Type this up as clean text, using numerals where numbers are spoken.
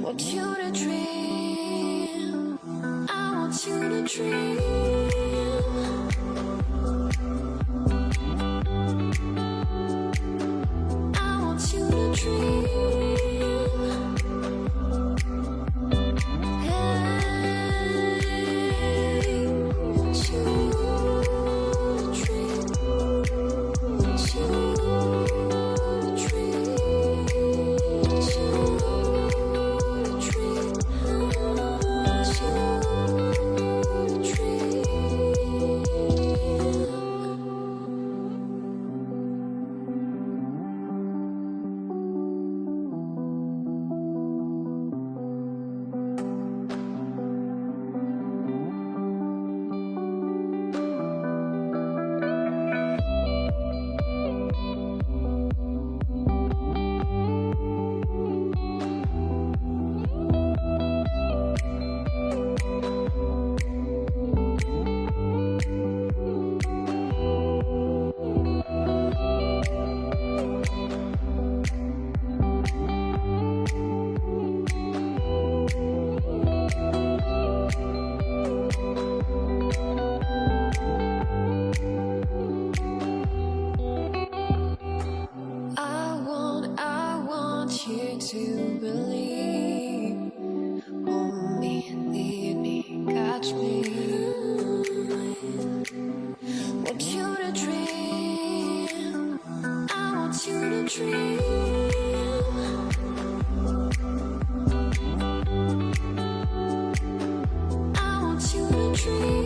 want you to dream. I want you to dream. I want you to dream. You to believe, hold me, lead me, catch me. Want you to dream. I want you to dream. I want you to dream.